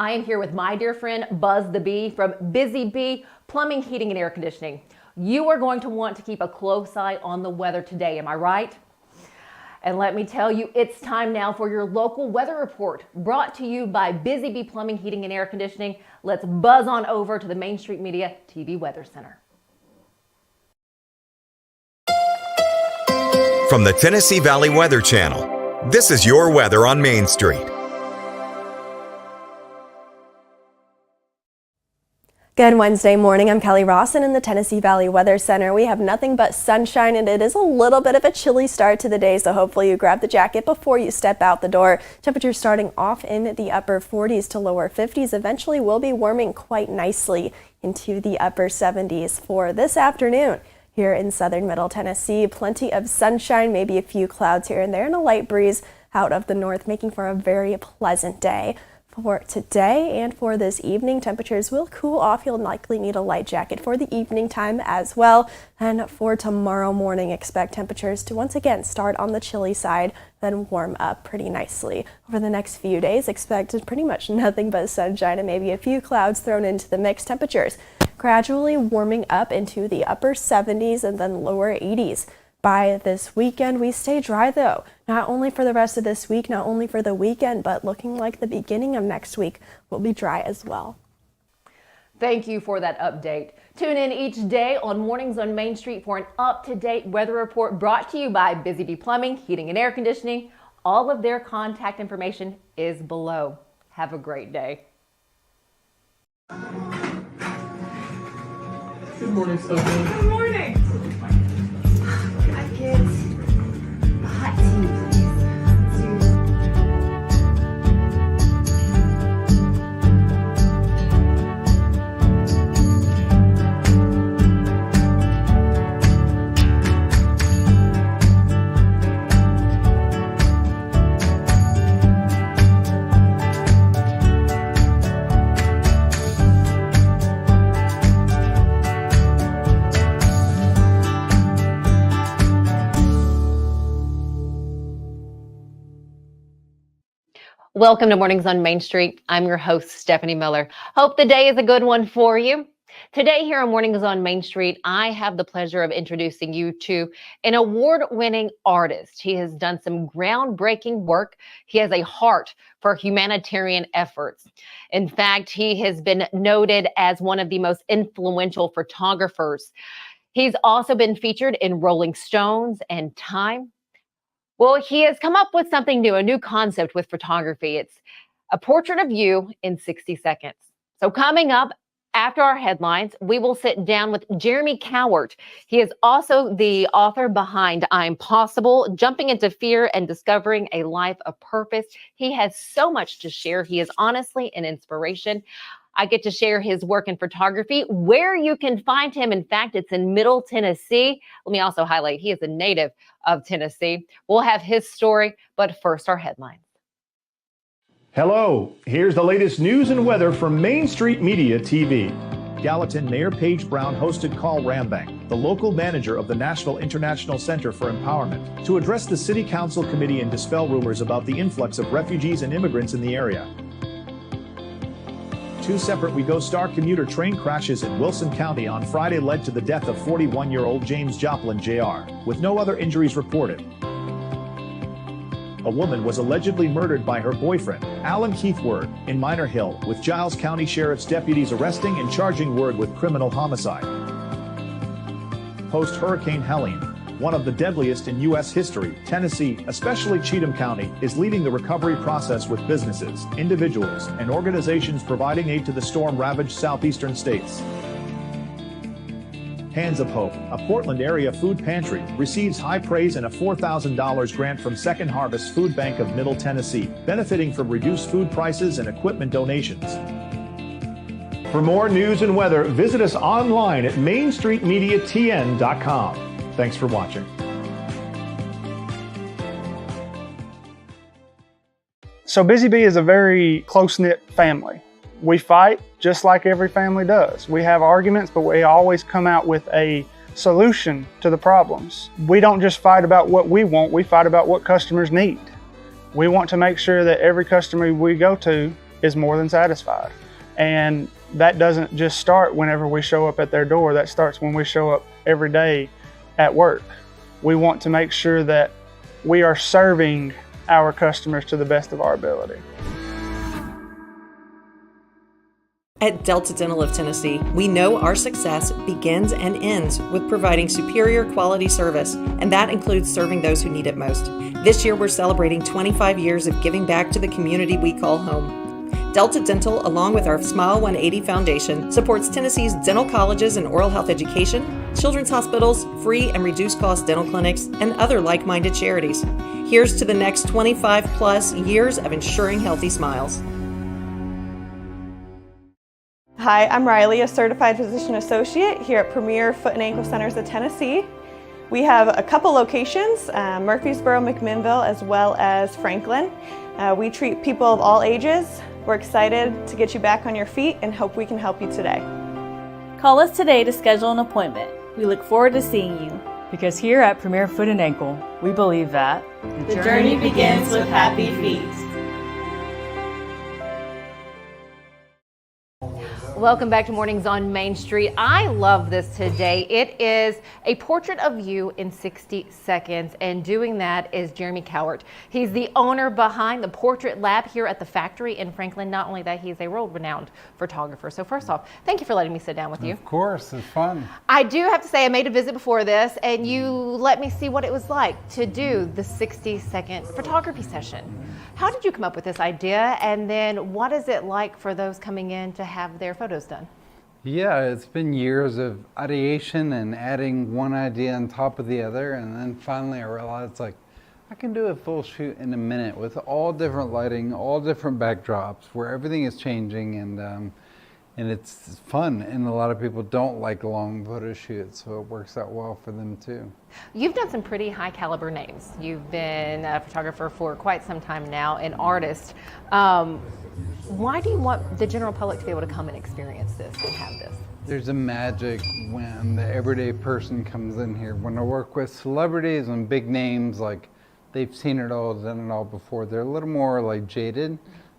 I am here with my dear friend Buzz the Bee from Busy Bee Plumbing, Heating, and Air Conditioning. You are going to want to keep a close eye on the weather today, am I right? And let me tell you, it's time now for your local weather report, brought to you by Busy Bee Plumbing, Heating, and Air Conditioning. Let's buzz on over to the Main Street Media TV Weather Center. From the Tennessee Valley Weather Channel, this is your weather on Main Street. Good Wednesday morning. I'm Kelly Rawson in the Tennessee Valley Weather Center. We have nothing but sunshine and it is a little bit of a chilly start to the day, so hopefully you grab the jacket before you step out the door. Temperatures starting off in the upper 40s to lower 50s. Eventually we'll be warming quite nicely into the upper 70s for this afternoon. Here in southern middle Tennessee, plenty of sunshine, maybe a few clouds here and there, and a light breeze out of the north, making for a very pleasant day. For today and for this evening, temperatures will cool off. You'll likely need a light jacket for the evening time as well. And for tomorrow morning, expect temperatures to once again start on the chilly side, then warm up pretty nicely. Over the next few days, expect pretty much nothing but sunshine and maybe a few clouds thrown into the mix. Temperatures gradually warming up into the upper 70s and then lower 80s. By this weekend, we stay dry though, not only for the rest of this week, not only for the weekend, but looking like the beginning of next week will be dry as well. Thank you for that update. Tune in each day on Mornings on Main Street for an up-to-date weather report brought to you by Busy Bee Plumbing, Heating, and Air Conditioning. All of their contact information is below. Have a great day. Good morning, Stefanie. Good morning. I get hot tea. Welcome to Mornings on Main Street. I'm your host, Stefanie Miller. Hope the day is a good one for you. Today here on Mornings on Main Street, I have the pleasure of introducing you to an award-winning artist. He has done some groundbreaking work. He has a heart for humanitarian efforts. In fact, he has been noted as one of the most influential photographers. He's also been featured in Rolling Stones and Time. Well, he has come up with something new, a new concept with photography. It's a portrait of you in 60 seconds. So coming up after our headlines, we will sit down with Jeremy Cowart. He is also the author behind I'm Possible, Jumping into Fear and Discovering a Life of Purpose. He has so much to share. He is honestly an inspiration. I get to share his work in photography, where you can find him. In fact, it's in Middle Tennessee. Let me also highlight, he is a native of Tennessee. We'll have his story, but first our headlines. Hello, here's the latest news and weather from Main Street Media TV. Gallatin Mayor Paige Brown hosted Carl Rambank, the local manager of the National International Center for Empowerment, to address the City Council committee and dispel rumors about the influx of refugees and immigrants in the area. Two separate WeGo Star commuter train crashes in Wilson County on Friday led to the death of 41-year-old James Joplin Jr., with no other injuries reported. A woman was allegedly murdered by her boyfriend, Alan Keith Word, in Minor Hill, with Giles County Sheriff's deputies arresting and charging Word with criminal homicide. Post-Hurricane Helene, one of the deadliest in U.S. history, Tennessee, especially Cheatham County, is leading the recovery process with businesses, individuals, and organizations providing aid to the storm-ravaged southeastern states. Hands of Hope, a Portland area food pantry, receives high praise and a $4,000 grant from Second Harvest Food Bank of Middle Tennessee, benefiting from reduced food prices and equipment donations. For more news and weather, visit us online at mainstreetmediatn.com. Thanks for watching. So Busy Bee is a very close-knit family. We fight just like every family does. We have arguments, but we always come out with a solution to the problems. We don't just fight about what we want, we fight about what customers need. We want to make sure that every customer we go to is more than satisfied. And that doesn't just start whenever we show up at their door. That starts when we show up every day at work. We want to make sure that we are serving our customers to the best of our ability. At Delta Dental of Tennessee, we know our success begins and ends with providing superior quality service, and that includes serving those who need it most. This year, we're celebrating 25 years of giving back to the community we call home. Delta Dental, along with our Smile 180 Foundation, supports Tennessee's dental colleges and oral health education, children's hospitals, free and reduced cost dental clinics, and other like-minded charities. Here's to the next 25 plus years of ensuring healthy smiles. Hi, I'm Riley, a certified physician associate here at Premier Foot and Ankle Centers of Tennessee. We have a couple locations, Murfreesboro, McMinnville, as well as Franklin. We treat people of all ages. We're excited to get you back on your feet and hope we can help you today. Call us today to schedule an appointment. We look forward to seeing you. Because here at Premier Foot and Ankle, we believe that the journey begins with happy feet. Welcome back to Mornings on Main Street. I love this today. It is a portrait of you in 60 seconds, and doing that is Jeremy Cowart. He's the owner behind the Portrait Lab here at the factory in Franklin. Not only that, he's a world-renowned photographer. So first off, thank you for letting me sit down with you. Of course, it's fun. I do have to say I made a visit before this, and you let me see what it was like to do the 60-second photography session. How did you come up with this idea, and then what is it like for those coming in to have their photos done? Yeah, it's been years of ideation and adding one idea on top of the other, and then finally I realized, like, I can do a full shoot in a minute with all different lighting, all different backdrops, where everything is changing, and it's fun. And a lot of people don't like long photo shoots, so it works out well for them too. You've done some pretty high caliber names. You've been a photographer for quite some time now, an artist. Why do you want the general public to be able to come and experience this and have this? There's a magic when the everyday person comes in here. When I work with celebrities and big names, like they've seen it all, done it all before, they're a little more like jaded.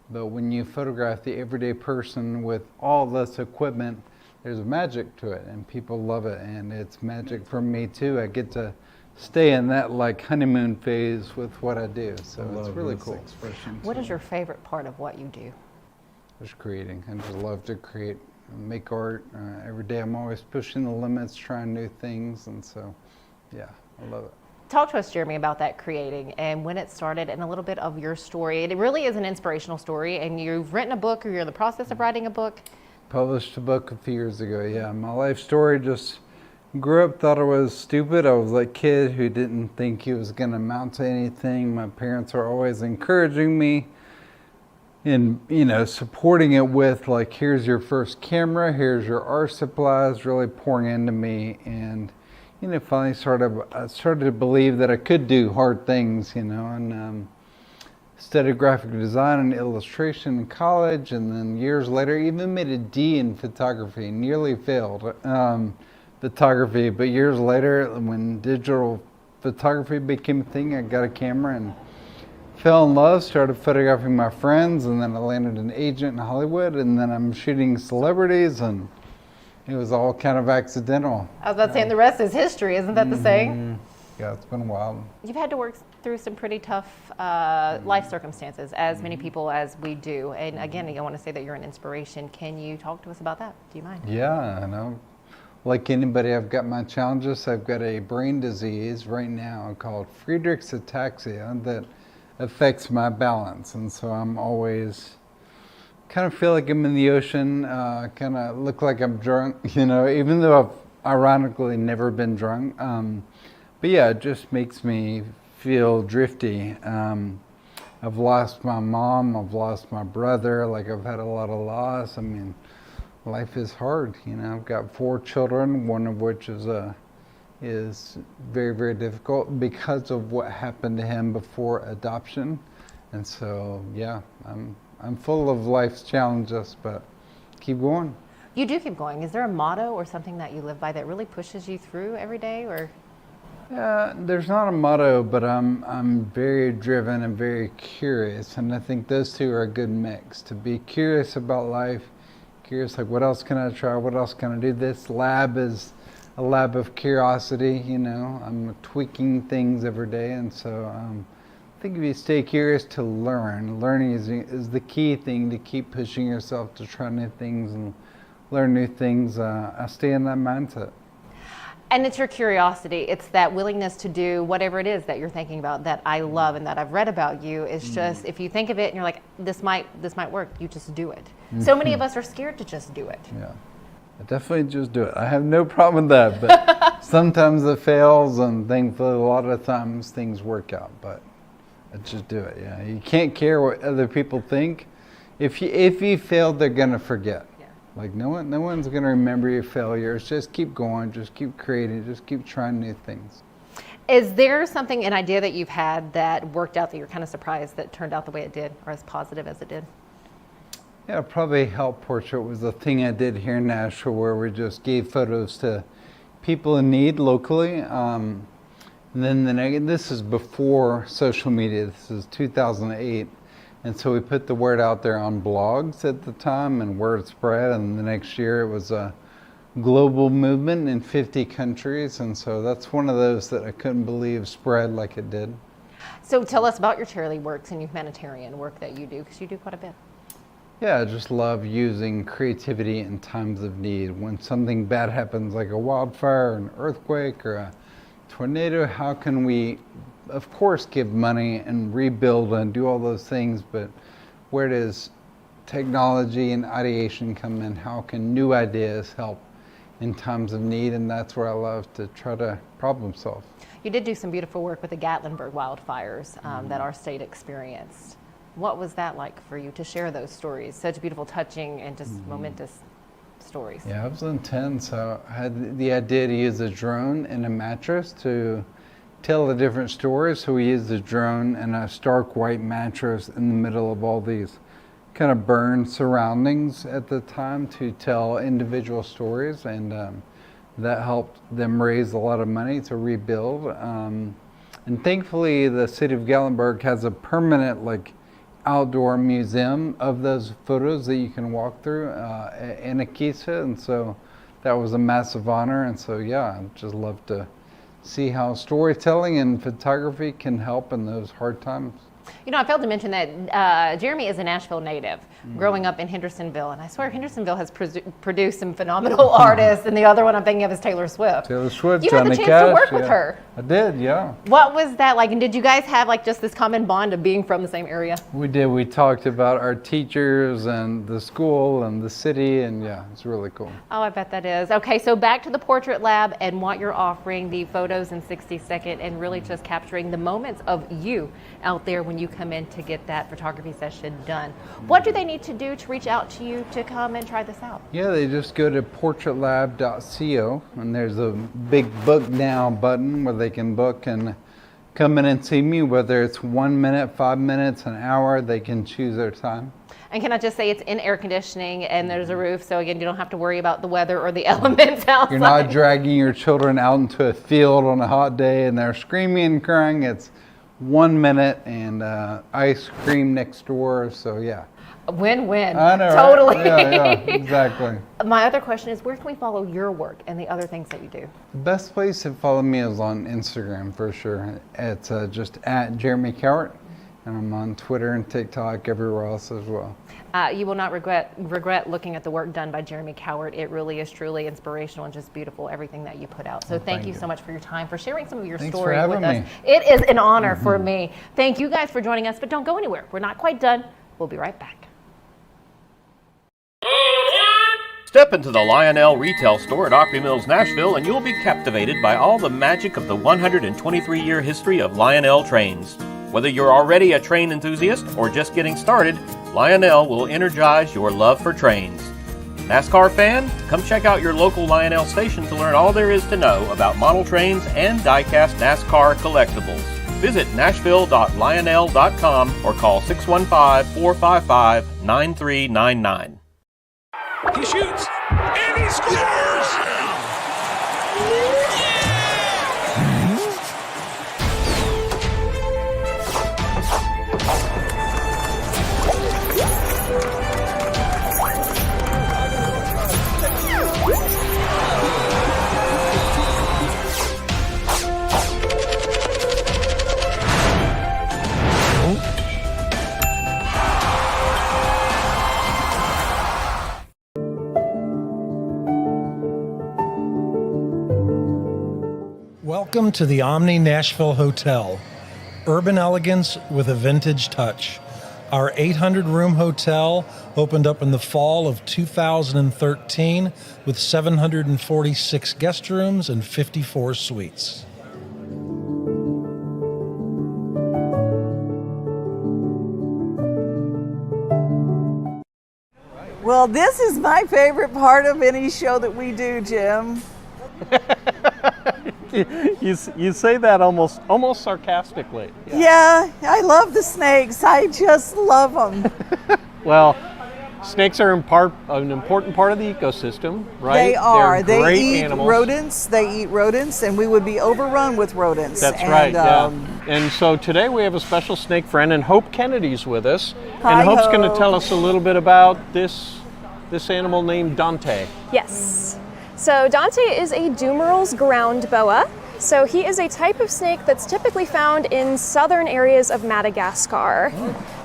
But when you photograph the everyday person with all this equipment, there's a magic to it, and people love it, and it's magic for me too. I get to stay in that like honeymoon phase with what I do, so it's really cool. What is your favorite part of what you do? Just creating. I just love to create, make art. Every day I'm always pushing the limits, trying new things, and so yeah, I love it. Talk to us, Jeremy, about that creating and when it started and a little bit of your story. It really is an inspirational story, and you've written a book, or you're in the process of writing a book. Published a book a few years ago, yeah. My life story, just grew up, thought I was stupid. I was like a kid who didn't think he was going to amount to anything. My parents are always encouraging me and, you know, supporting it with like, here's your first camera, here's your art supplies, really pouring into me. And you know, finally I started to believe that I could do hard things, you know, and studied graphic design and illustration in college, and then years later even made a D in photography, nearly failed photography, but years later when digital photography became a thing, I got a camera and fell in love, started photographing my friends, and then I landed an agent in Hollywood, and then I'm shooting celebrities, and it was all kind of accidental. I was about to say, and the rest is history. Isn't that the saying? Yeah, it's been wild. You've had to work through some pretty tough life circumstances, as many people as we do. And again, I want to say that you're an inspiration. Can you talk to us about that? Do you mind? Yeah, I know. Like anybody, I've got my challenges. I've got a brain disease right now called Friedreich's ataxia that affects my balance. And so I'm always kind of feel like I'm in the ocean, kind of look like I'm drunk, you know, even though I've ironically never been drunk. But yeah, it just makes me feel drifty. I've lost my mom, I've lost my brother, like I've had a lot of loss. I mean, life is hard, you know. I've got 4 children, one of which is very, very difficult because of what happened to him before adoption. And so, yeah, I'm full of life's challenges, but keep going. You do keep going. Is there a motto or something that you live by that really pushes you through every day, or? There's not a motto, but I'm very driven and very curious, and I think those two are a good mix. To be curious about life, curious like what else can I try, what else can I do. This lab is a lab of curiosity, you know. I'm tweaking things every day, and so I think if you stay curious to learning is the key thing to keep pushing yourself to try new things and learn new things. I stay in that mindset. And it's your curiosity. It's that willingness to do whatever it is that you're thinking about that I love and that I've read about you. It's just, if you think of it and you're like, this might work, you just do it. So many of us are scared to just do it. Yeah, I definitely just do it. I have no problem with that, but sometimes it fails, and thankfully a lot of times things work out, but I just do it. Yeah, you can't care what other people think. If you failed, they're gonna forget. Like no one's gonna remember your failures. Just keep going, just keep creating, just keep trying new things. Is there something, an idea that you've had that worked out that you're kind of surprised that turned out the way it did, or as positive as it did? Yeah, probably Help Portrait was a thing I did here in Nashville, where we just gave photos to people in need locally. And then this is before social media. This is 2008. And so we put the word out there on blogs at the time, and word spread, and the next year it was a global movement in 50 countries, and so that's one of those that I couldn't believe spread like it did. So tell us about your charity works and humanitarian work that you do, because you do quite a bit. Yeah, I just love using creativity in times of need. When something bad happens, like a wildfire, an earthquake, or a tornado, how can we, of course, give money and rebuild and do all those things, but where does technology and ideation come in? How can new ideas help in times of need? And that's where I love to try to problem solve. You did do some beautiful work with the Gatlinburg wildfires that our state experienced. What was that like for you to share those stories? Such beautiful, touching, and just momentous stories. Yeah, it was intense. I had the idea to use a drone and a mattress to tell a different story. So we used a drone and a stark white mattress in the middle of all these kind of burned surroundings at the time to tell individual stories, and that helped them raise a lot of money to rebuild. And thankfully the city of Gatlinburg has a permanent outdoor museum of those photos that you can walk through in Akisa, and so that was a massive honor. And so yeah, I just love to see how storytelling and photography can help in those hard times. You know, I failed to mention that Jeremy is a Nashville native, growing up in Hendersonville, and I swear Hendersonville has produced some phenomenal artists, and the other one I'm thinking of is Taylor Swift. Taylor Swift, You had the chance to work with her. I did, yeah. What was that like, and did you guys have just this common bond of being from the same area? We did. We talked about our teachers and the school and the city, and yeah, it's really cool. Oh, I bet that is. Okay, so back to the Portrait Lab and what you're offering, the photos in 60 seconds, and really just capturing the moments of you out there when you come in to get that photography session done. What do they need to do to reach out to you to come and try this out? Yeah, they just go to portraitlab.co, and there's a big book now button where they can book and come in and see me, whether it's 1 minute, 5 minutes, an hour. They can choose their time. And can I just say it's in air conditioning and there's a roof, so again, you don't have to worry about the weather or the elements outside. You're not dragging your children out into a field on a hot day and they're screaming and crying. It's 1 minute and ice cream next door, so yeah. Win-win. I know, totally. Right? Yeah, exactly. My other question is, where can we follow your work and the other things that you do? The best place to follow me is on Instagram for sure. It's just at Jeremy Cowart, and I'm on Twitter and TikTok, everywhere else as well. You will not regret looking at the work done by Jeremy Cowart. It really is truly inspirational and just beautiful, everything that you put out. So thank you so much for your time, for sharing some of your story with us. It is an honor for me. Thank you guys for joining us, but don't go anywhere. We're not quite done. We'll be right back. Step into the Lionel retail store at Opry Mills, Nashville, and you'll be captivated by all the magic of the 123-year history of Lionel trains. Whether you're already a train enthusiast or just getting started, Lionel will energize your love for trains. NASCAR fan? Come check out your local Lionel station to learn all there is to know about model trains and die-cast NASCAR collectibles. Visit nashville.lionel.com or call 615-455-9399. He shoots, and he scores! Welcome to the Omni Nashville Hotel. Urban elegance with a vintage touch. Our 800-room hotel opened up in the fall of 2013 with 746 guest rooms and 54 suites. Well, this is my favorite part of any show that we do, Jim. You say that almost sarcastically. Yeah, I love the snakes. I just love them. Well, snakes are an important part of the ecosystem, right? They are. They're great they eat animals. rodents. They eat rodents, and we would be overrun with rodents. That's right. Yeah. And so today we have a special snake friend, and Hope Kennedy's with us. Hi, and Hope's Hope. going to tell us a little bit about this animal named Dante. Yes. So Dante is a Dumeral's ground boa. So he is a type of snake that's typically found in southern areas of Madagascar.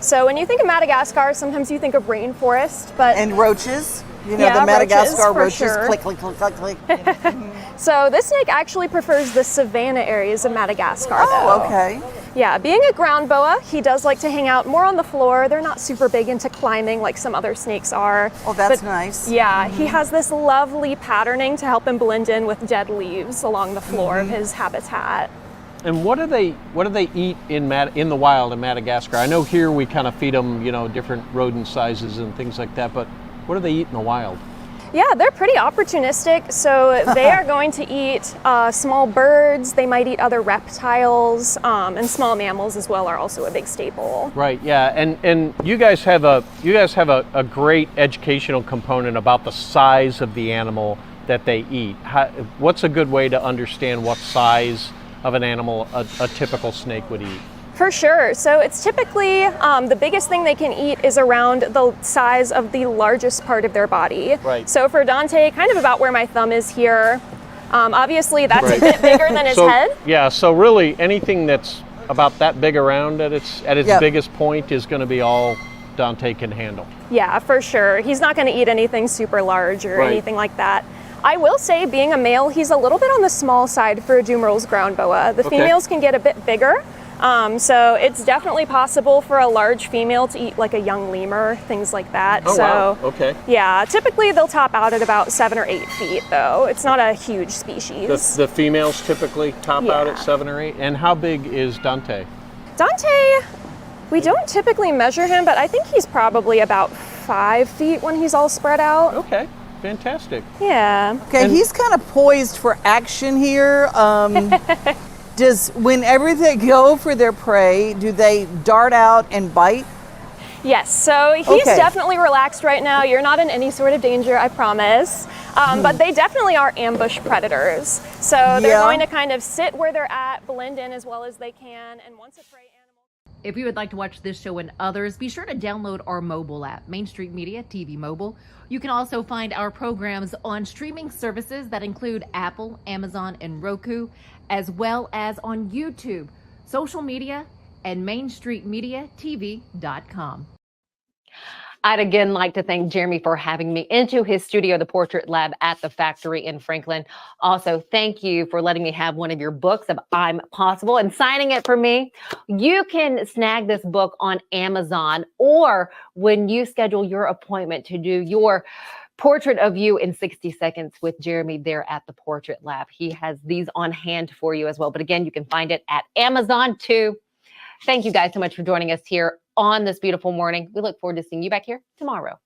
So when you think of Madagascar, sometimes you think of rainforest, but and roaches. You know, yeah, the Madagascar roaches, roaches, click, click, click, click, click. So this snake actually prefers the savanna areas of Madagascar. Oh, though. okay. Yeah, being a ground boa, he does like to hang out more on the floor. They're not super big into climbing like some other snakes are. Oh, that's nice. Yeah, he has this lovely patterning to help him blend in with dead leaves along the floor of his habitat. And what do they eat in the wild in Madagascar? I know here we kind of feed them, different rodent sizes and things like that, but what do they eat in the wild? Yeah, they're pretty opportunistic. So they are going to eat small birds. They might eat other reptiles, and small mammals as well are also a big staple. Right. Yeah. And you guys have a great educational component about the size of the animal that they eat. What's a good way to understand what size of an animal a typical snake would eat? For sure. So it's typically the biggest thing they can eat is around the size of the largest part of their body. Right. So for Dante, kind of about where my thumb is here. Obviously, that's a bit bigger than his head. Yeah. So really, anything that's about that big around at its biggest point is going to be all Dante can handle. Yeah, for sure. He's not going to eat anything super large or anything like that. I will say, being a male, he's a little bit on the small side for a Dumeral's ground boa. The females can get a bit bigger. So it's definitely possible for a large female to eat like a young lemur, things like that. Oh, wow. Okay. Yeah, typically they'll top out at about 7 or 8 feet though. It's not a huge species. The females typically top out at 7 or 8. And how big is Dante? Dante, we don't typically measure him, but I think he's probably about 5 feet when he's all spread out. Okay. Fantastic. Yeah. Okay, he's kind of poised for action here. Whenever they go for their prey, do they dart out and bite? Yes, so he's definitely relaxed right now. You're not in any sort of danger, I promise. But they definitely are ambush predators. So they're going to kind of sit where they're at, blend in as well as they can, and once a prey animal... If you would like to watch this show and others, be sure to download our mobile app, Main Street Media TV Mobile. You can also find our programs on streaming services that include Apple, Amazon, and Roku, as well as on YouTube, social media, and MainStreetMediaTV.com. I'd again like to thank Jeremy for having me into his studio, the Portrait Lab at the factory in Franklin. Also, thank you for letting me have one of your books of I'm Possible and signing it for me. You can snag this book on Amazon, or when you schedule your appointment to do your portrait of you in 60 seconds with Jeremy there at the Portrait Lab. He has these on hand for you as well. But again, you can find it at Amazon too. Thank you guys so much for joining us here on this beautiful morning. We look forward to seeing you back here tomorrow.